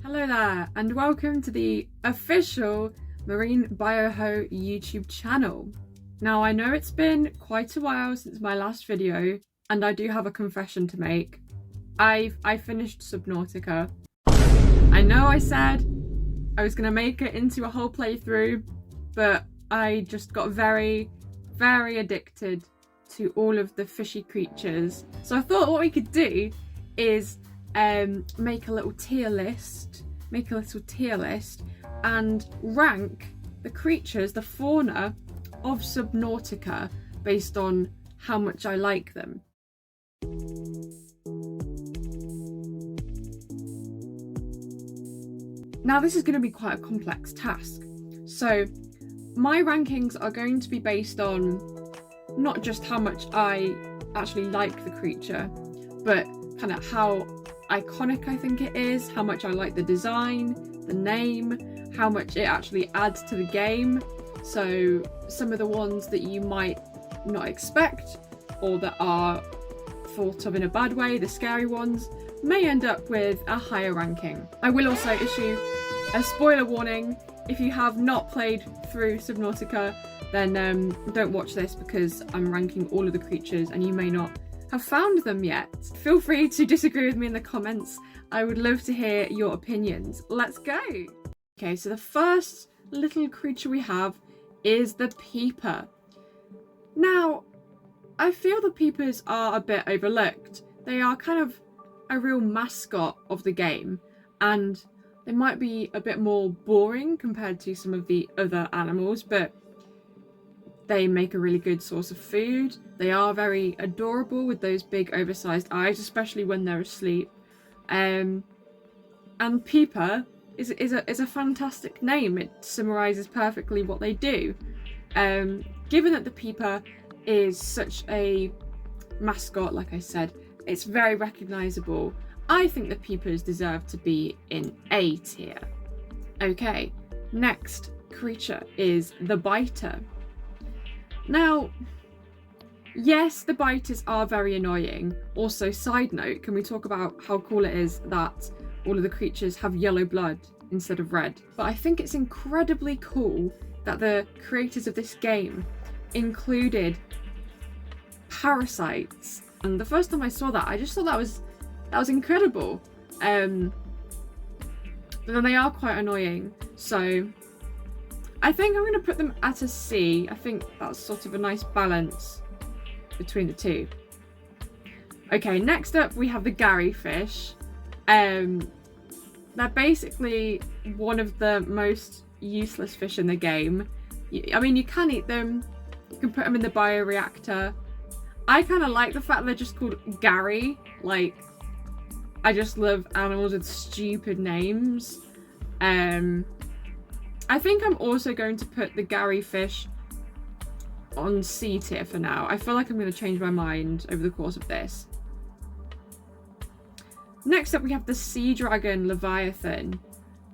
Hello there, and welcome to the official Marine Bioho YouTube channel. Now, I know it's been quite a while since my last video, and I do have a confession to make. I finished Subnautica. I know I said I was going to make it into a whole playthrough, but I just got very, very addicted to all of the fishy creatures. So I thought what we could do is make a little tier list and rank the creatures, the fauna of Subnautica based on how much I like them. Now this is going to be quite a complex task, so my rankings are going to be based on not just how much I actually like the creature, but kind of how iconic I think it is, how much I like the design, the name, how much it actually adds to the game. So some of the ones that you might not expect or that are thought of in a bad way, the scary ones, may end up with a higher ranking. I will also issue a spoiler warning. If you have not played through Subnautica, then don't watch this because I'm ranking all of the creatures and you may not have found them yet. Feel free to disagree with me in the comments. I would love to hear your opinions. Let's go! Okay, so the first little creature we have is the Peeper. Now, I feel the Peepers are a bit overlooked. They are kind of a real mascot of the game, and they might be a bit more boring compared to some of the other animals, but they make a really good source of food. They are very adorable with those big oversized eyes, especially when they're asleep. And Peeper is a fantastic name. It summarizes perfectly what they do. Given that the Peeper is such a mascot, like I said, it's very recognizable. I think the Peepers deserve to be in A tier. Okay, next creature is the Biter. Now, yes, the biters are very annoying. Also, side note, can we talk about how cool it is that all of the creatures have yellow blood instead of red? But I think it's incredibly cool that the creators of this game included parasites. And the first time I saw that, I just thought that was incredible. But then they are quite annoying, so I think I'm going to put them at a C. I think that's sort of a nice balance between the two. Okay, next up we have the Garyfish. They're basically one of the most useless fish in the game. I mean, you can eat them, you can put them in the bioreactor. I kind of like the fact they're just called Gary. Like, I just love animals with stupid names. I think I'm also going to put the Garyfish on C tier for now. I feel like I'm going to change my mind over the course of this. Next up we have the Sea Dragon Leviathan.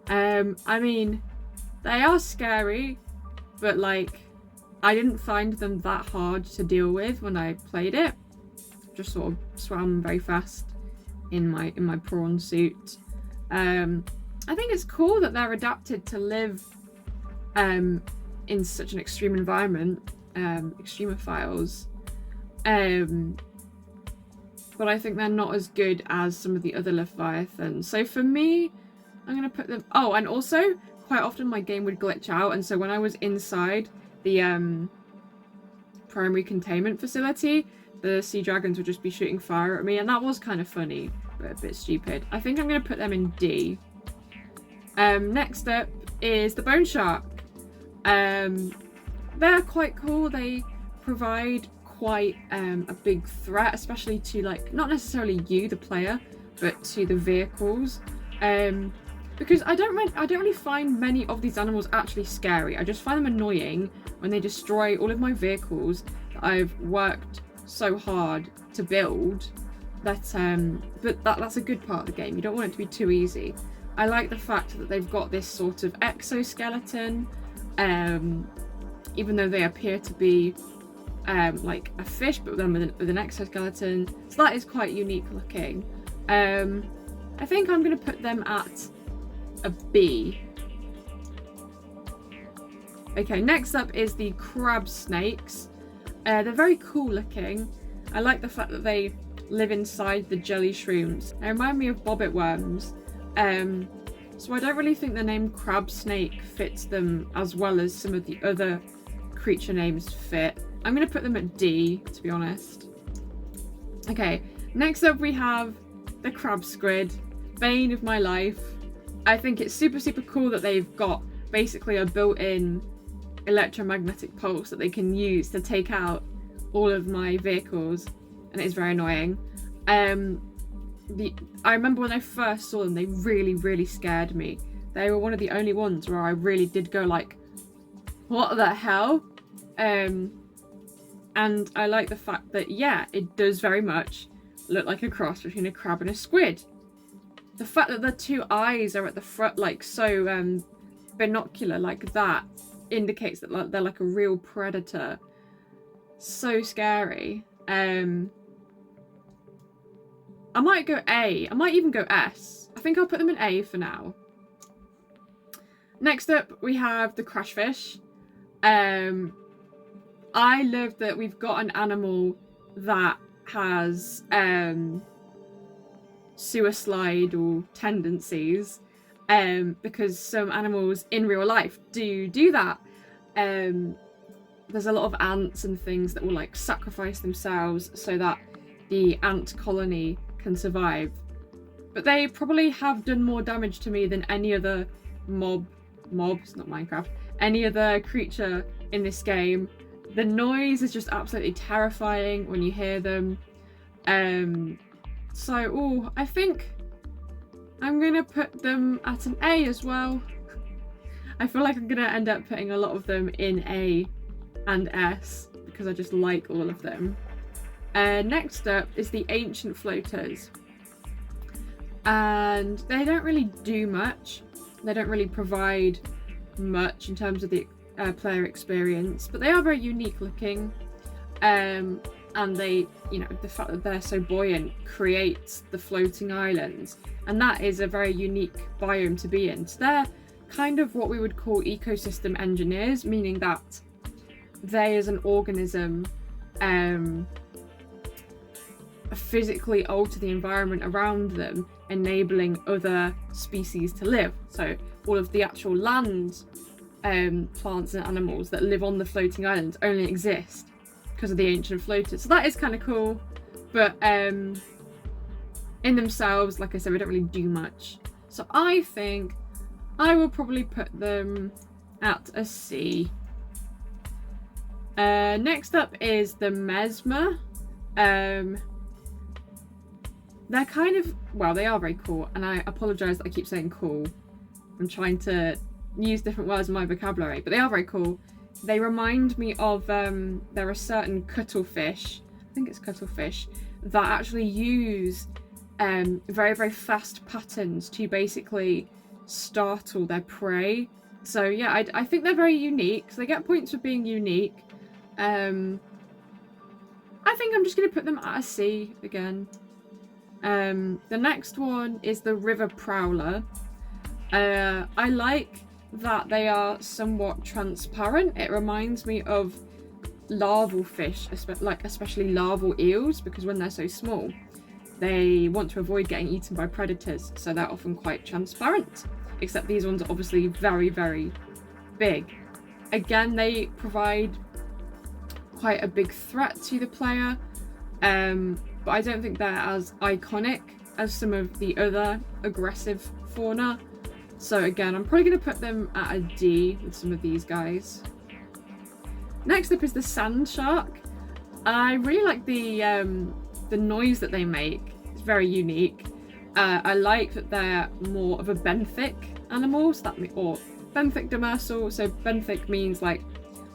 I mean, they are scary, but like, I didn't find them that hard to deal with when I played it. Just sort of swam very fast in my prawn suit. I think it's cool that they're adapted to live in such an extreme environment, extremophiles, but I think they're not as good as some of the other Leviathans. So for me, I'm going to put them... Oh, and also, quite often my game would glitch out, and so when I was inside the primary containment facility, the sea dragons would just be shooting fire at me, and that was kind of funny, but a bit stupid. I think I'm going to put them in D. Next up is the Bone Shark. They're quite cool. They provide quite a big threat, especially to, like, not necessarily you, the player, but to the vehicles. Because I don't really find many of these animals actually scary. I just find them annoying when they destroy all of my vehicles that I've worked so hard to build. But that's a good part of the game. You don't want it to be too easy. I like the fact that they've got this sort of exoskeleton, even though they appear to be like a fish, but then with an exoskeleton. So that is quite unique looking. I think I'm going to put them at a B. Okay, next up is the crab snakes. They're very cool looking. I like the fact that they live inside the jelly shrooms. They remind me of bobbit worms. So I don't really think the name crab snake fits them as well as some of the other creature names fit. I'm going to put them at D, to be honest. Okay, next up we have the crab squid, bane of my life. I think it's super, super cool that they've got basically a built-in electromagnetic pulse that they can use to take out all of my vehicles, and it's very annoying. I remember when I first saw them, they really, really scared me. They were one of the only ones where I really did go like, what the hell? And I like the fact that, yeah, it does very much look like a cross between a crab and a squid. The fact that the two eyes are at the front, like so binocular like that, indicates that they're like a real predator. So scary. I might go A. I might even go S. I think I'll put them in A for now. Next up, we have the crashfish. I love that we've got an animal that has suicidal tendencies, because some animals in real life do that. There's a lot of ants and things that will like sacrifice themselves so that the ant colony can survive. But they probably have done more damage to me than any other mobs, not Minecraft, any other creature in this game. The noise is just absolutely terrifying when you hear them. So, I think I'm going to put them at an A as well. I feel like I'm going to end up putting a lot of them in A and S because I just like all of them. Next up is the ancient floaters. And they don't really do much. They don't really provide much in terms of the player experience, but they are very unique looking. And they, the fact that they're so buoyant creates the floating islands, and that is a very unique biome to be in. So they're kind of what we would call ecosystem engineers, meaning that they as an organism physically alter the environment around them, enabling other species to live. So all of the actual land plants and animals that live on the floating islands only exist because of the ancient floaters. So that is kind of cool, but in themselves, like I said, we don't really do much. So I think I will probably put them at a C. Next up is the Mesmer. They're kind of, well, they are very cool, and I apologise that I keep saying cool. I'm trying to use different words in my vocabulary, but they are very cool. They remind me of, there are certain cuttlefish, I think it's cuttlefish, that actually use very, very fast patterns to basically startle their prey. So yeah, I think they're very unique, so they get points for being unique. I think I'm just going to put them at a C again. The next one is the river prowler. I like that they are somewhat transparent. It reminds me of larval fish, especially larval eels, because when they're so small, they want to avoid getting eaten by predators, so they're often quite transparent. Except these ones are obviously very, very big. Again, they provide quite a big threat to the player, but I don't think they're as iconic as some of the other aggressive fauna. So again, I'm probably going to put them at a D with some of these guys. Next up is the sand shark. I really like the noise that they make. It's very unique. I like that they're more of a benthic animal, so or benthic demersal. So benthic means like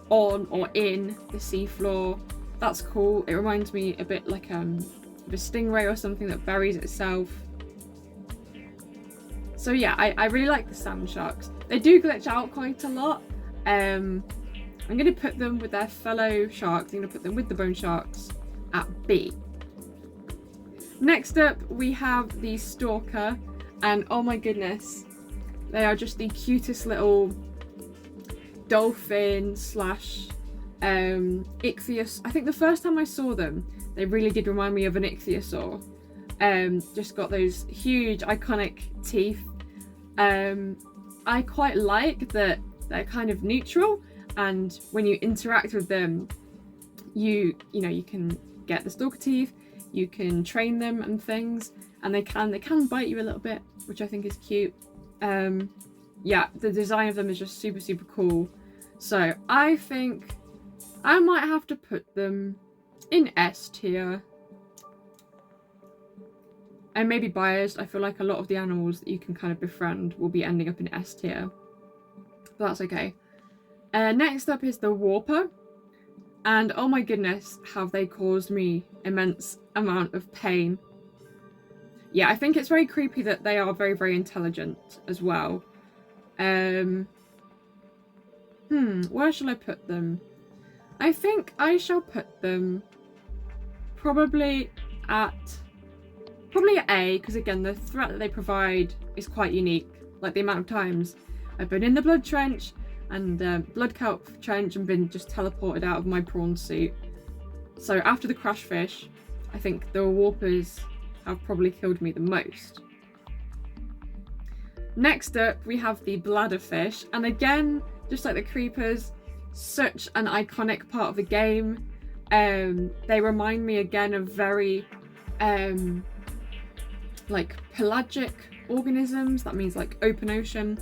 on or in the seafloor. That's cool. It reminds me a bit like of a stingray or something that buries itself. So yeah, I really like the sand sharks. They do glitch out quite a lot. I'm going to put them with their fellow sharks. I'm going to put them with the bone sharks at B. Next up, we have the stalker, and oh my goodness, They are just the cutest little dolphin slash ichthyosaur. I think the first time I saw them, they really did remind me of an ichthyosaur. Just got those huge iconic teeth. I quite like that they're kind of neutral, and when you interact with them, you know, you can get the stalker teeth, you can train them and things, and they can bite you a little bit, which I think is cute. Yeah, the design of them is just super, super cool. So I think I might have to put them in S tier. And maybe biased. I feel like a lot of the animals that you can kind of befriend will be ending up in S tier. But that's okay. Next up is the Warper. And oh my goodness, have they caused me immense amount of pain. Yeah, I think it's very creepy that they are very, very intelligent as well. Where shall I put them? I think I shall put them probably at A, because again, the threat that they provide is quite unique. Like the amount of times I've been in the blood trench and blood kelp trench and been just teleported out of my prawn suit. So after the crash fish, I think the warpers have probably killed me the most. Next up, we have the bladder fish, and again, just like the creepers, such an iconic part of the game. They remind me again of very like pelagic organisms. That means like open ocean,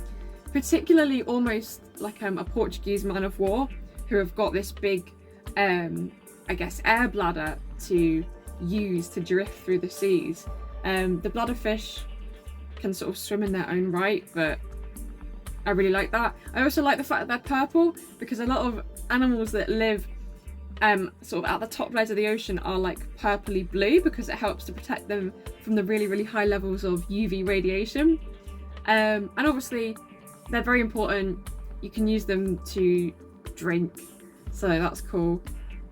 particularly almost like a Portuguese man of war, who have got this big I guess air bladder to use to drift through the seas. The bladder fish can sort of swim in their own right, but I really like that. I also like the fact that they're purple, because a lot of animals that live sort of at the top layers of the ocean are like purpley blue, because it helps to protect them from the really, really high levels of UV radiation. And obviously they're very important. You can use them to drink, so that's cool.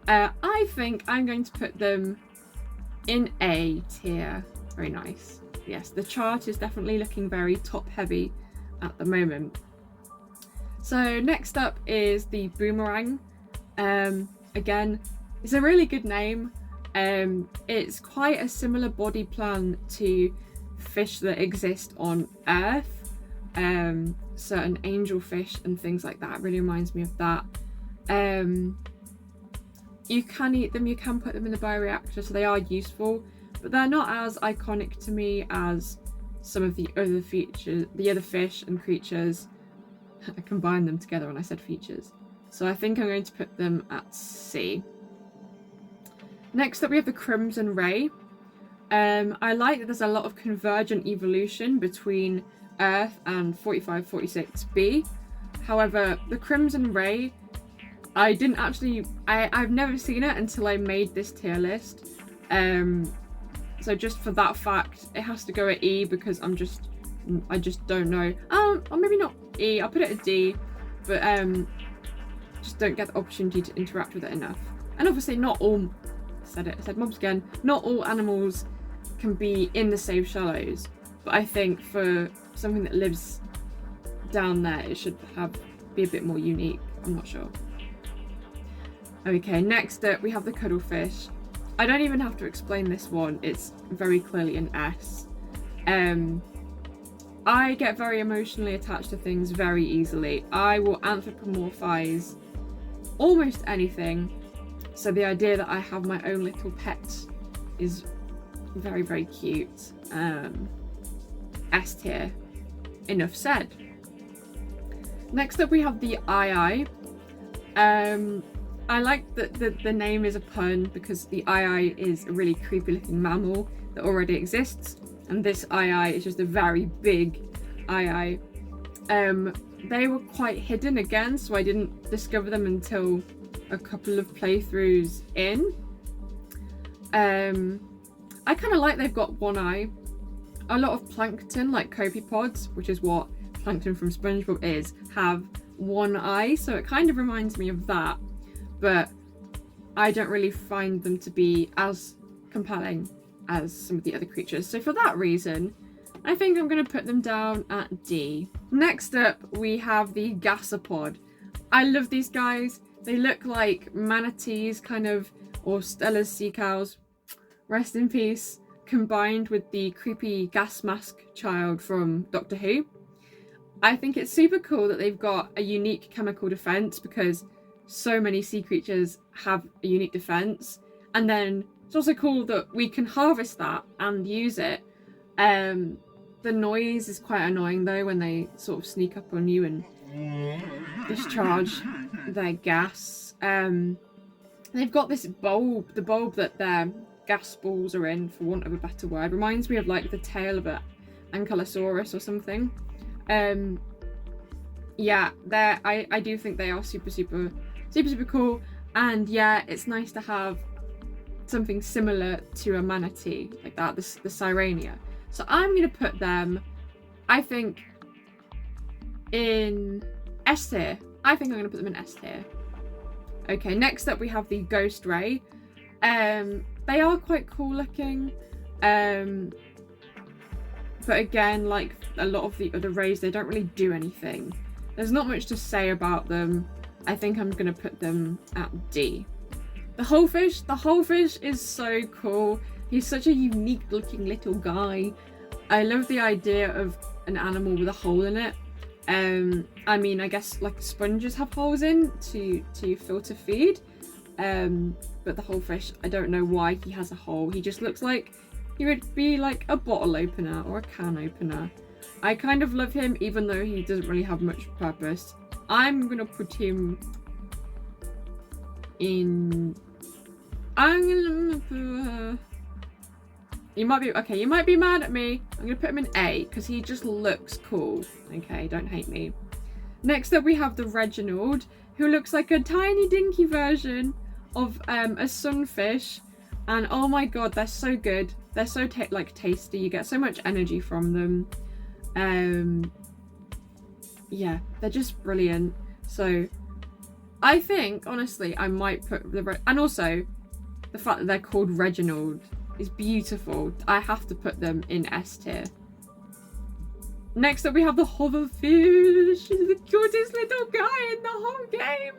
I think I'm going to put them in A tier. Very nice. Yes, the chart is definitely looking very top heavy at the moment. So next up is the boomerang. Again, it's a really good name. It's quite a similar body plan to fish that exist on Earth. Certain angelfish and things like that. It really reminds me of that. You can eat them, you can put them in the bioreactor, so they are useful, but they're not as iconic to me as some of the other features, the other fish and creatures. I combined them together when I said features. So I think I'm going to put them at C. Next up, we have the Crimson Ray. I like that there's a lot of convergent evolution between Earth and 4546b. However, the Crimson Ray, I've never seen it until I made this tier list. So just for that fact, it has to go at E, because I just don't know. Or maybe not E, I'll put it at D, but just don't get the opportunity to interact with it enough. And obviously not all, I said mobs again, not all animals can be in the safe shallows, but I think for something that lives down there, it should be a bit more unique. I'm not sure. Okay, next up we have the cuttlefish. I don't even have to explain this one, it's very clearly an S. I get very emotionally attached to things very easily. I will anthropomorphize almost anything, so the idea that I have my own little pet is very, very cute. S tier. Enough said. Next up we have the eye. I like that the name is a pun, because the eye is a really creepy looking mammal that already exists, and this eye is just a very big eye. They were quite hidden again, so I didn't discover them until a couple of playthroughs in. I kind of like they've got one eye. A lot of plankton, like copepods, which is what plankton from SpongeBob is, have one eye, so it kind of reminds me of that, but I don't really find them to be as compelling as some of the other creatures. So for that reason, I think I'm going to put them down at D. Next up, we have the Gasopod. I love these guys. They look like manatees, kind of, or Stella's sea cows. Rest in peace. Combined with the creepy gas mask child from Doctor Who. I think it's super cool that they've got a unique chemical defense, because so many sea creatures have a unique defense. And then it's also cool that we can harvest that and use it. The noise is quite annoying though when they sort of sneak up on you and discharge their gas. They've got this bulb, the bulb that their gas balls are in, for want of a better word. Reminds me of like the tail of an Ankylosaurus or something. Yeah, I do think they are super cool. And yeah, it's nice to have something similar to a manatee like that, the Sirenia. So I'm going to put them, I think, in S tier. I think I'm going to put them in S tier. Okay, next up we have the Ghost Ray. They are quite cool looking. But again, like a lot of the other rays, they don't really do anything. There's not much to say about them. I think I'm going to put them at D. The Holefish is so cool. He's such a unique looking little guy. I love the idea of an animal with a hole in it. I mean, I guess like sponges have holes in to filter feed. But the Holefish, I don't know why he has a hole. He just looks like he would be like a bottle opener or a can opener. I kind of love him, even though he doesn't really have much purpose. I'm gonna put him in... You might be mad at me. I'm gonna put him in A because he just looks cool. Okay, don't hate me. Next up we have the Reginald, who looks like a tiny dinky version of a sunfish. And oh my god, they're so good. They're so tasty. You get so much energy from them. Yeah, they're just brilliant. So I think, honestly, I might put and also the fact that they're called Reginald is beautiful. I have to put them in S tier. Next up we have the Hoverfish. He's the cutest little guy in the whole game.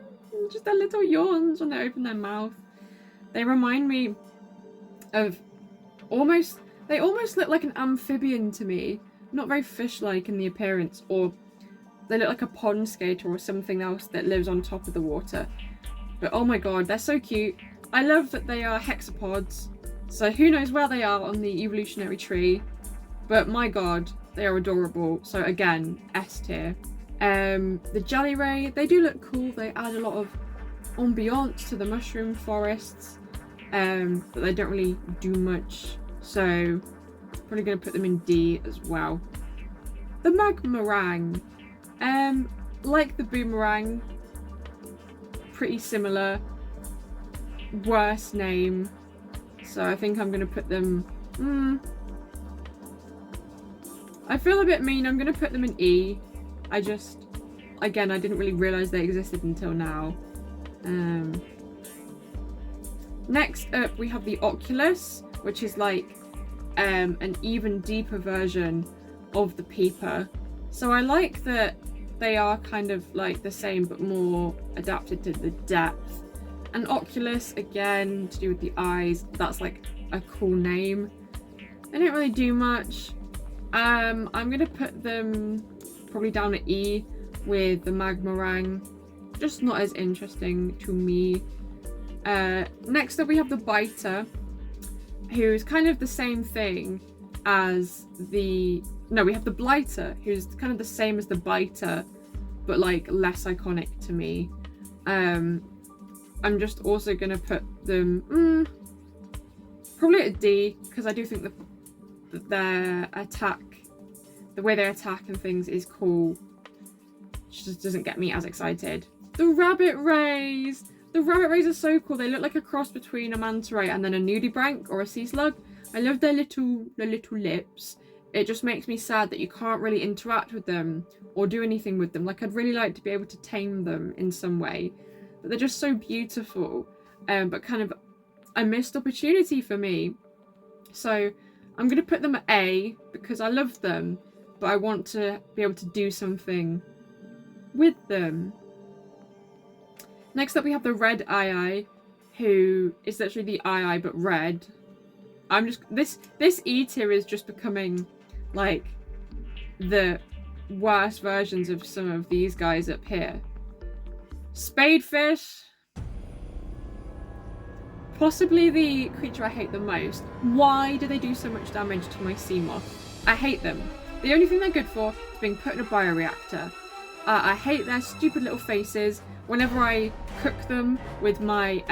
Just their little yawns when they open their mouth. They remind me of they almost look like an amphibian to me. Not very fish-like in the appearance, or they look like a pond skater or something else that lives on top of the water. But oh my god, they're so cute. I love that they are hexapods. So who knows where they are on the evolutionary tree. But my god, they are adorable. So again, S tier. The Jelly Ray, they do look cool. They add a lot of ambiance to the mushroom forests. But they don't really do much. So probably going to put them in D as well. The Magmarang. Like the Boomerang. Pretty similar. Worse name. So I think I'm going to put them... I feel a bit mean. I'm going to put them in E. Again, I didn't really realise they existed until now. Next up, we have the Oculus, which is like an even deeper version of the Peeper. So I like that they are kind of like the same, but more adapted to the depth. And Oculus, again, to do with the eyes, that's like a cool name. They don't really do much. I'm going to put them probably down at E with the Magmarang. Just not as interesting to me. Next up we have the Biter, who's kind of the same thing as the... No, we have the Blighter, who's kind of the same as the Biter, but like less iconic to me. I'm just also going to put them probably at D, because I do think that their attack, the way they attack and things is cool. It just doesn't get me as excited. The Rabbit Rays! The Rabbit Rays are so cool. They look like a cross between a manta ray and then a nudibranch or a sea slug. I love their little lips. It just makes me sad that you can't really interact with them or do anything with them. Like, I'd really like to be able to tame them in some way. But they're just so beautiful. But kind of a missed opportunity for me. So I'm going to put them at A because I love them, but I want to be able to do something with them. Next up we have the red eye, who is literally the eye but red. I'm just this E tier is just becoming like the worst versions of some of these guys up here. Spadefish, possibly the creature I hate the most. Why do they do so much damage to my sea moth? I hate them. The only thing they're good for is being put in a bioreactor. I hate their stupid little faces. Whenever I cook them with my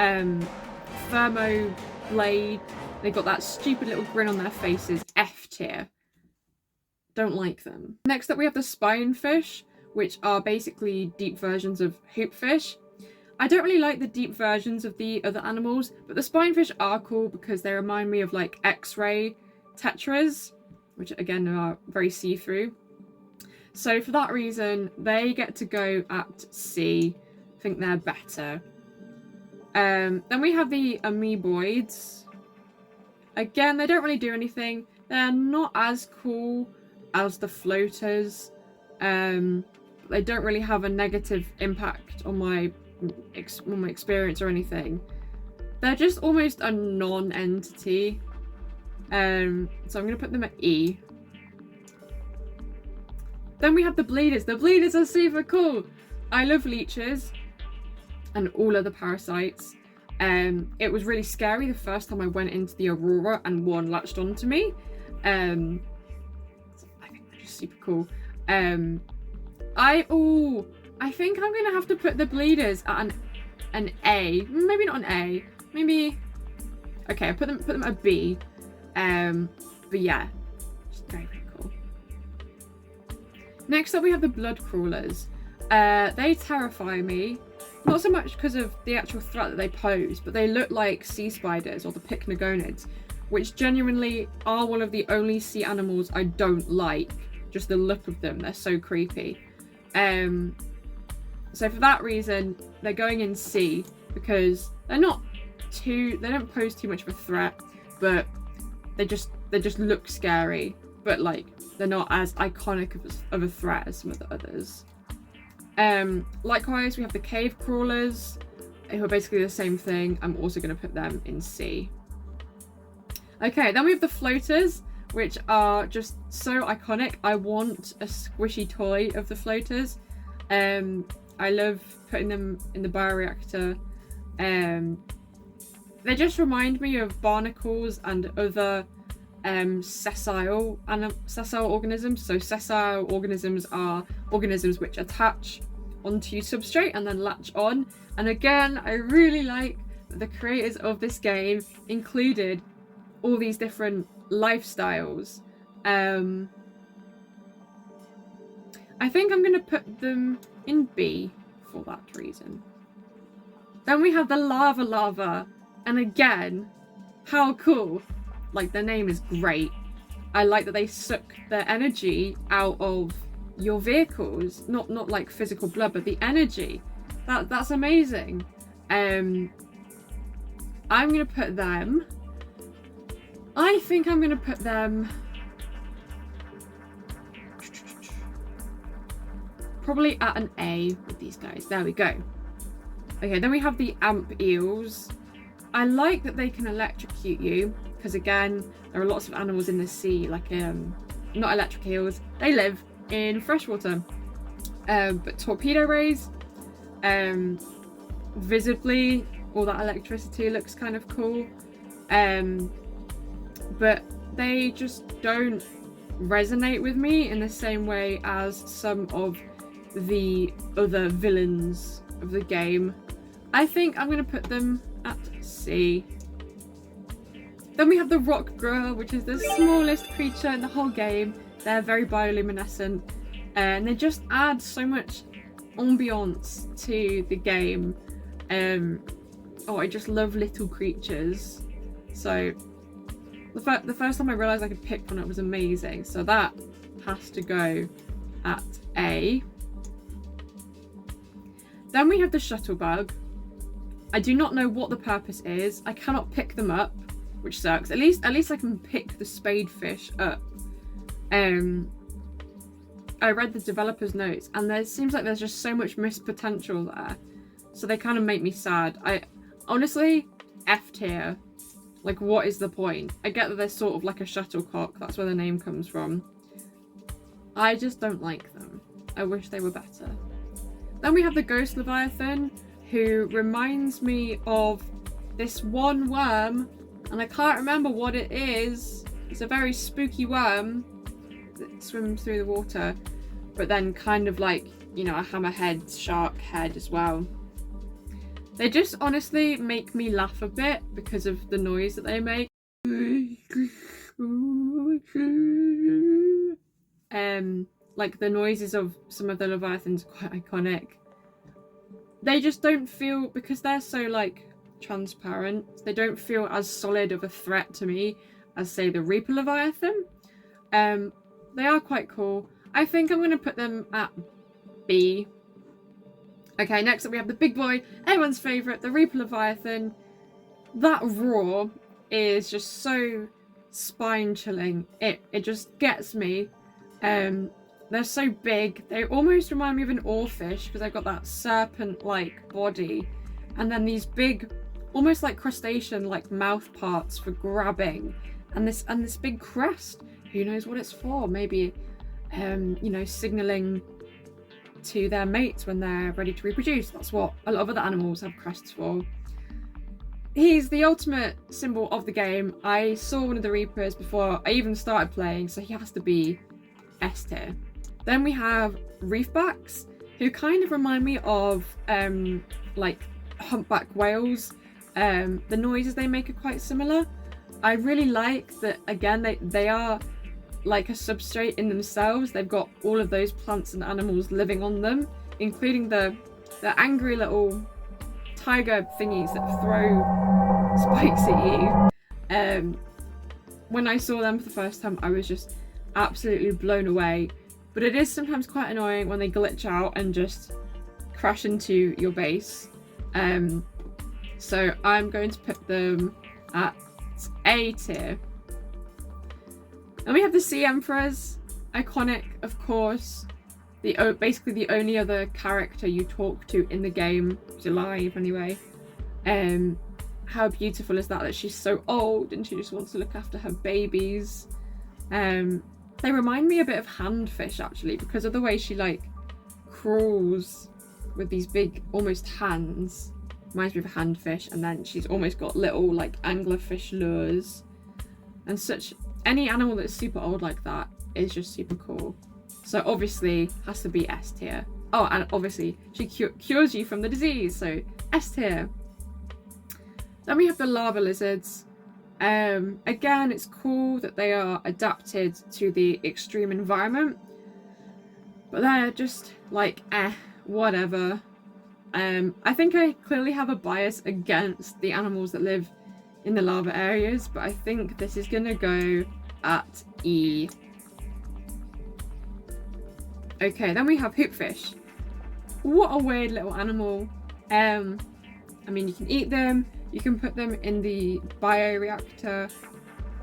thermo blade, they got that stupid little grin on their faces. F tier. Don't like them. Next up we have the spinefish, which are basically deep versions of hoopfish. I don't really like the deep versions of the other animals, but the spinefish are cool because they remind me of like X-ray tetras, which again are very see-through. So for that reason, they get to go at C. I think they're better. Then we have the Amoeboids. Again, they don't really do anything. They're not as cool as the floaters. They don't really have a negative impact on my experience or anything. They're just almost a non-entity. So I'm going to put them at E. Then we have the Bleeders. The Bleeders are super cool. I love leeches and all other parasites. It was really scary the first time I went into the Aurora and one latched onto me. So I think they're just super cool. I think I'm gonna have to put the Bleeders at an A. Maybe not an A. Maybe. Okay, I put them at B. But yeah, just very cool. Next up we have the blood crawlers. They terrify me. Not so much because of the actual threat that they pose, but they look like sea spiders or the pycnogonids, which genuinely are one of the only sea animals I don't like. Just the look of them, they're so creepy. So for that reason, they're going in C because they don't pose too much of a threat, but they just look scary, but like they're not as iconic of a threat as some of the others. Likewise, we have the cave crawlers, who are basically the same thing. I'm also going to put them in C. Okay, then we have the floaters, which are just so iconic. I want a squishy toy of the floaters. I love putting them in the bioreactor. They just remind me of barnacles and other sessile organisms. So sessile organisms are organisms which attach onto substrate and then latch on. And again, I really like that the creators of this game included all these different lifestyles. I think I'm going to put them in B for that reason. Then we have the lava, and again, how cool. Like, their name is great. I like that they suck their energy out of your vehicles. Not like physical blood, but the energy. That's amazing. I'm going to put them... I think I'm going to put them... probably at an A with these guys. There we go. Okay, then we have the Ampeels. I like that they can electrocute you, because again, there are lots of animals in the sea, like not electric eels. They live in freshwater. But torpedo rays, visibly, all that electricity looks kind of cool. But they just don't resonate with me in the same way as some of the other villains of the game. I think I'm going to put them at C. Then we have the Rockgrub, which is the smallest creature in the whole game. They're very bioluminescent, and they just add so much ambiance to the game. Oh, I just love little creatures. So the first time I realised I could pick one, it was amazing. So that has to go at A. Then we have the Shuttlebug. I do not know what the purpose is. I cannot pick them up. which sucks. At least I can pick the spadefish up. I read the developer's notes, and there seems like there's just so much missed potential there. So they kind of make me sad. I honestly, F tier. Like, what is the point? I get that they're sort of like a shuttlecock. That's where the name comes from. I just don't like them. I wish they were better. Then we have the Ghost Leviathan, who reminds me of this one worm, and I can't remember what it is. It's a very spooky worm that swims through the water, but then kind of like, you know, a hammerhead shark head as well. They just honestly make me laugh a bit because of the noise that they make. Like the noises of some of the Leviathans are quite iconic. They just don't feel, because they're so like transparent, they don't feel as solid of a threat to me as say the Reaper Leviathan. They are quite cool. I think I'm going to put them at B. Okay, next up we have the big boy, everyone's favourite, the Reaper Leviathan. That roar is just so spine-chilling. It just gets me. They're so big. They almost remind me of an oarfish because they've got that serpent-like body. And then these big, almost like crustacean-like mouth parts for grabbing. And this big crest. Who knows what it's for? Maybe, you know, signalling to their mates when they're ready to reproduce. That's what a lot of other animals have crests for. He's the ultimate symbol of the game. I saw one of the Reapers before I even started playing, so he has to be S tier. Then we have Reefbacks, who kind of remind me of like humpback whales. The noises they make are quite similar. I really like that, again, they are like a substrate in themselves. They've got all of those plants and animals living on them, including the angry little tiger thingies that throw spikes at you. When I saw them for the first time, I was just absolutely blown away. But it is sometimes quite annoying when they glitch out and just crash into your base. So I'm going to put them at A tier. And we have the Sea Empress, iconic, of course. Basically the only other character you talk to in the game, who's alive anyway. How beautiful is that she's so old and she just wants to look after her babies. They remind me a bit of handfish actually, because of the way she like crawls with these big almost hands. Reminds me of a handfish, and then she's almost got little like anglerfish lures. And such, any animal that's super old like that is just super cool. So obviously has to be S tier. Oh, and obviously she cures you from the disease, so S tier. Then we have the lava lizards. Again, it's cool that they are adapted to the extreme environment, but they're just like, whatever. I think I clearly have a bias against the animals that live in the lava areas, but I think this is gonna go at E. Okay, then we have Hoopfish. What a weird little animal. I mean, you can eat them, you can put them in the bioreactor.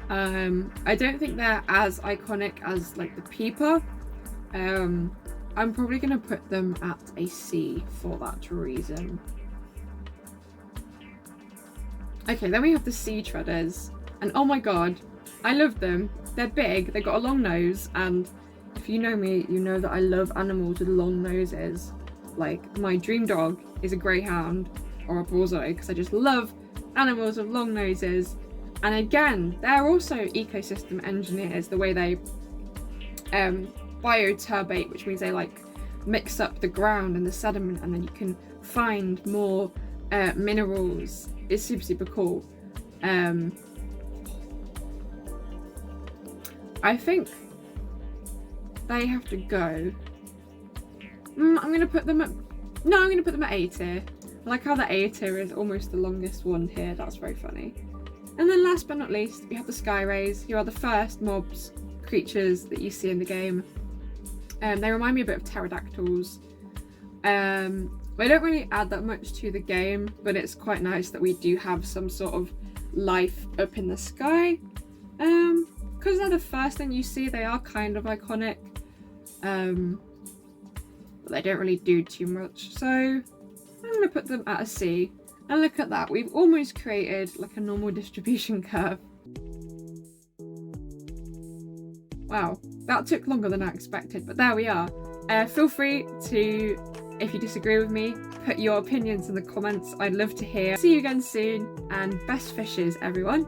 I don't think they're as iconic as like the Peeper. I'm probably going to put them at a C for that reason. Okay, then we have the Sea Treaders. And oh my god, I love them. They're big, they've got a long nose, and if you know me, you know that I love animals with long noses. Like, my dream dog is a greyhound or a bullseye, because I just love animals with long noses. And again, they're also ecosystem engineers, the way they bioturbate, which means they like mix up the ground and the sediment, and then you can find more minerals. It's super cool. I think they have to go. I'm gonna put them at A tier. I like how the A tier is almost the longest one here. That's very funny. And then last but not least, we have the Sky Rays, who are the first mobs, creatures that you see in the game. They remind me a bit of pterodactyls. They don't really add that much to the game, but it's quite nice that we do have some sort of life up in the sky. Because they're the first thing you see, they are kind of iconic. But they don't really do too much. So I'm going to put them at a C. And look at that, we've almost created like a normal distribution curve. Wow, that took longer than I expected, but there we are. Feel free to, if you disagree with me, put your opinions in the comments. I'd love to hear. See you again soon, and best fishes, everyone.